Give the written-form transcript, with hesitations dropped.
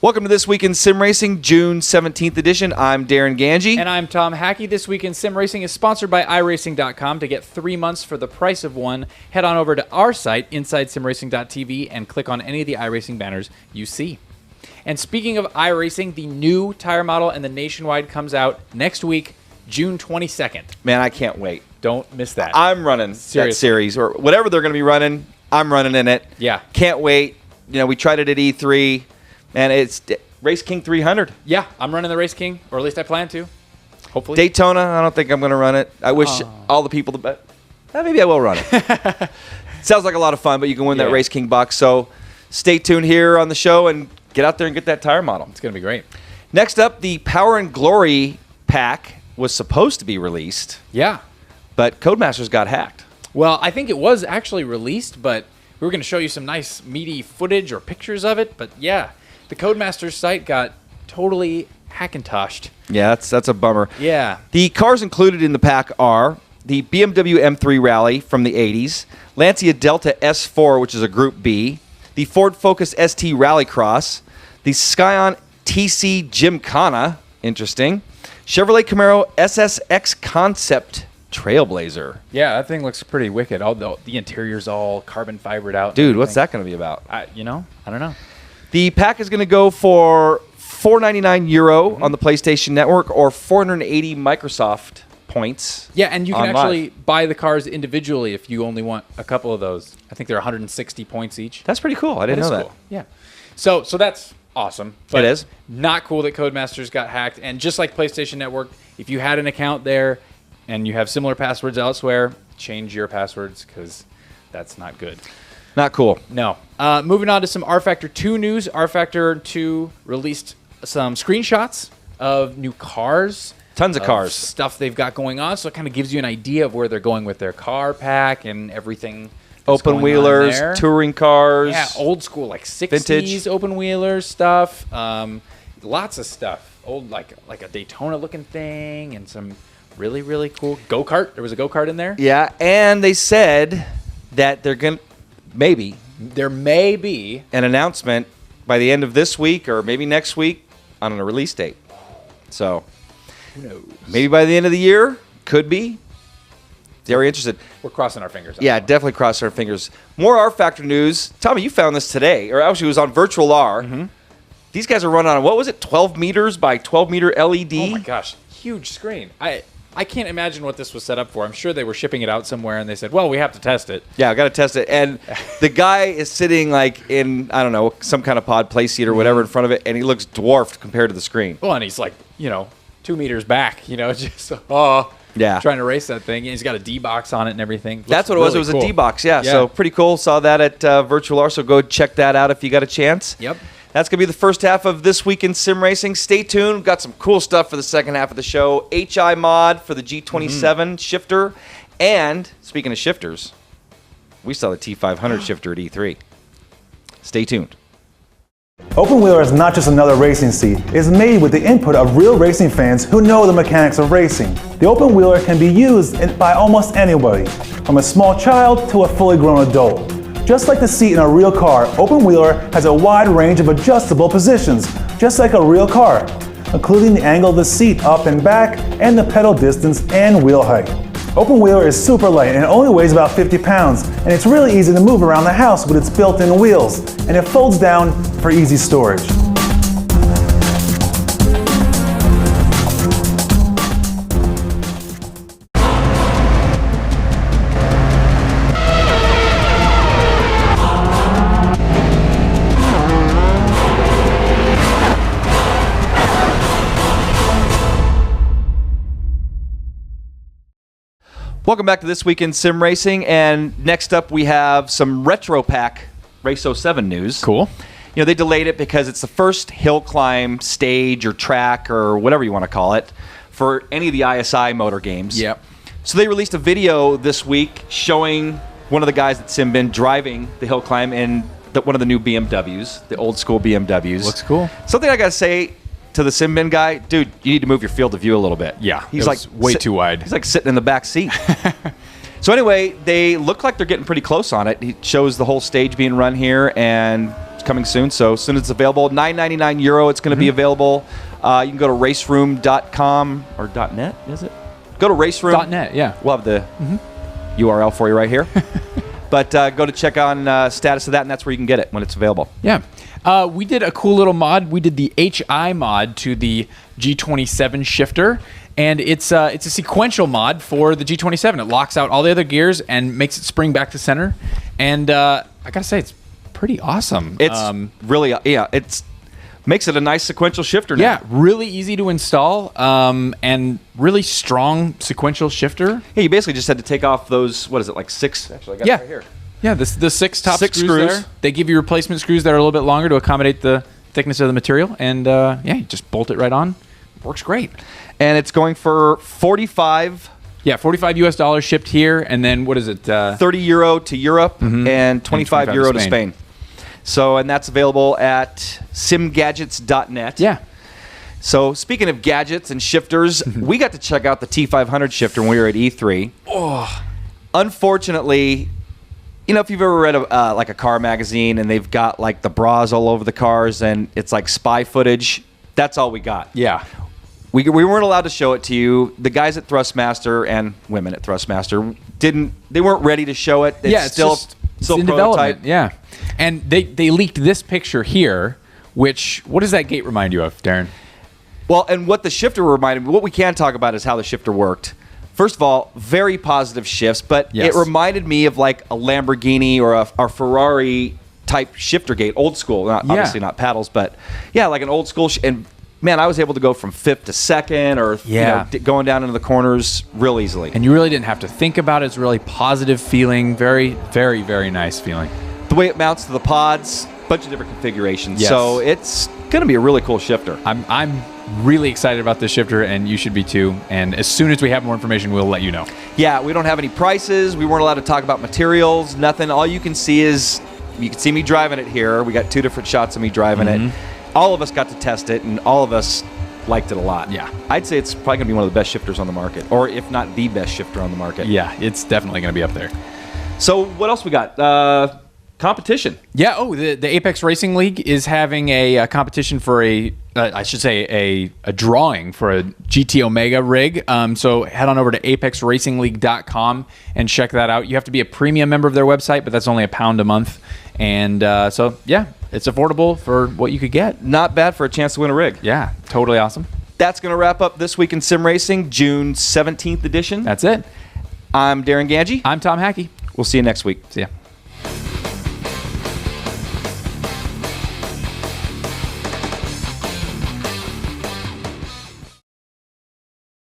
Welcome to This Week in Sim Racing, June 17th edition. I'm Darren Ganji. And I'm Tom Hackey. This Week in Sim Racing is sponsored by iRacing.com. To get 3 months for the price of one, head on over to our site, InsideSimRacing.tv, and click on any of the iRacing banners you see. And speaking of iRacing, the new tire model and the Nationwide comes out next week, June 22nd. Man, I can't wait. Don't miss that. I'm running that series, or whatever they're going to be running, I'm running in it. Yeah. Can't wait. You know, we tried it at E3, and it's Race King 300. Yeah, I'm running the Race King, or at least I plan to. Hopefully. Daytona, I don't think I'm going to run it. I wish all the people, maybe I will run it. Sounds like a lot of fun, but you can win that Race King box. So stay tuned here on the show and get out there and get that tire model. It's going to be great. Next up, the Power and Glory pack was supposed to be released. Yeah. But Codemasters got hacked. Well, I think it was actually released, but we were going to show you some nice meaty footage or pictures of it. But yeah, the Codemasters site got totally hackintoshed. Yeah, that's a bummer. Yeah. The cars included in the pack are the BMW M3 Rally from the 80s, Lancia Delta S4, which is a Group B, the Ford Focus ST Rallycross, the Scion TC Gymkhana, interesting, Chevrolet Camaro SSX Concept Trailblazer. Yeah, that thing looks pretty wicked. All the interior's all carbon fibered out. Dude, what's that going to be about? I don't know. The pack is going to go for €499 on the PlayStation Network or 480 Microsoft points. Yeah, and you can on actually live. buy the cars individually if you only want a couple of those. I think they're 160 points each. That's pretty cool. I didn't know that. Cool. Yeah. So that's awesome. But it is. Not cool that Codemasters got hacked. And just like PlayStation Network, if you had an account there and you have similar passwords elsewhere, change your passwords because that's not good. Not cool. No. Moving on to some rFactor 2 news. rFactor 2 released some screenshots of new cars. Tons of cars. Stuff they've got going on. So it kind of gives you an idea of where they're going with their car pack and everything. Openwheelers, touring cars. Yeah, old school, like 60s vintage Openwheeler stuff. Lots of stuff. Old, like a Daytona-looking thing and some really, really cool go-kart. There was a go-kart in there. Yeah, and they said that they're going to, there may be an announcement by the end of this week or maybe next week on a release date. So, who knows? Maybe by the end of the year. Could be. Very interested. We're crossing our fingers. Yeah, definitely crossing our fingers. More rFactor news. Tommy, you found this today, or actually it was on Virtual R. Mm-hmm. These guys are running on, what was it, 12 meters by 12 meter LED? Oh my gosh, huge screen. I can't imagine what this was set up for. I'm sure they were shipping it out somewhere and they said, well, we have to test it. Yeah, I got to test it. And the guy is sitting like in, I don't know, some kind of pod play seat or whatever in front of it, and he looks dwarfed compared to the screen. Well, and he's like, 2 meters back, just trying to race that thing. And he's got a D-box on it and everything. That's what it was. It was cool. a D-box, yeah. So pretty cool. Saw that at Virtual R, so go check that out if you got a chance. Yep. That's going to be the first half of This Week in Sim Racing. Stay tuned. We've got some cool stuff for the second half of the show. HI mod for the G27 shifter. And, speaking of shifters, we saw the T500 shifter at E3. Stay tuned. Openwheeler is not just another racing seat. It's made with the input of real racing fans who know the mechanics of racing. The Openwheeler can be used by almost anybody, from a small child to a fully grown adult. Just like the seat in a real car, Openwheeler has a wide range of adjustable positions, just like a real car, including the angle of the seat up and back, and the pedal distance and wheel height. Openwheeler is super light and it only weighs about 50 pounds, and it's really easy to move around the house with its built-in wheels, and it folds down for easy storage. Welcome back to This Week in Sim Racing, and next up we have some Retro Pack Race 07 news. Cool. They delayed it because it's the first hill climb stage or track or whatever you want to call it for any of the ISI motor games. Yep. So they released a video this week showing one of the guys at Simbin driving the hill climb in one of the new BMWs, the old school BMWs. Looks cool. Something I got to say to the Simbin guy, dude, you need to move your field of view a little bit. Yeah, he's like way too wide. He's like sitting in the back seat. So anyway, they look like they're getting pretty close on it. He shows the whole stage being run here, and It's coming soon. So as soon as it's available, €9.99. It's going to be available. You can go to RaceRoom.com or .net. Is it? Go to RaceRoom. .net. Yeah. We'll have the URL for you right here. But go to check on status of that, and that's where you can get it when it's available. Yeah. We did a cool little mod. We did the HI mod to the G27 shifter, and it's a sequential mod for the G27. It locks out all the other gears and makes it spring back to center. And I got to say, it's pretty awesome. It's really, it's makes it a nice sequential shifter now. Yeah, really easy to install and really strong sequential shifter. Yeah, you basically just had to take off those, what is it, like 6? Actually, I got it right here. Yeah, the 6 top Six screws screws. there. They give you replacement screws that are a little bit longer to accommodate the thickness of the material. And you just bolt it right on. Works great. And it's going for 45. Yeah, $45 US shipped here. And then what is it? €30 to Europe and €25 to Spain. So, and that's available at simgadgets.net. Yeah. So, speaking of gadgets and shifters, we got to check out the T500 shifter when we were at E3. Oh. Unfortunately, you know, if you've ever read like a car magazine and they've got like the bras all over the cars and it's like spy footage, that's all we got. Yeah. We weren't allowed to show it to you. The guys at Thrustmaster and women at Thrustmaster they weren't ready to show it. It's still in development. Yeah. And they leaked this picture here, what does that gate remind you of, Darren? Well, and what the shifter reminded me, what we can talk about is how the shifter worked. First of all, very positive shifts, but it reminded me of like a Lamborghini or a Ferrari type shifter gate, old school, obviously not paddles, but yeah, like an old school. And man, I was able to go from 5th to 2nd or you know, going down into the corners real easily. And you really didn't have to think about it. It's a really positive feeling, very, very, very nice feeling. The way it mounts to the pods, bunch of different configurations. Yes. So it's going to be a really cool shifter. I'm really excited about this shifter, and you should be too. And as soon as we have more information, we'll let you know. Yeah, we don't have any prices. We weren't allowed to talk about materials, nothing. All you can see is, you can see me driving it here. We got 2 different shots of me driving it. All of us got to test it, and all of us liked it a lot. Yeah. I'd say it's probably going to be one of the best shifters on the market, or if not the best shifter on the market. Yeah, it's definitely going to be up there. So what else we got? Competition. Yeah. Oh, the Apex Racing League is having a competition for a drawing for a GT Omega rig. So head on over to apexracingleague.com and check that out. You have to be a premium member of their website, but that's only £1 a month. And so yeah, it's affordable for what you could get. Not bad for a chance to win a rig. Yeah, totally awesome. That's going to wrap up This Week in Sim Racing, June 17th edition. That's it. I'm Darren Ganji. I'm Tom Hackey. We'll see you next week. See ya.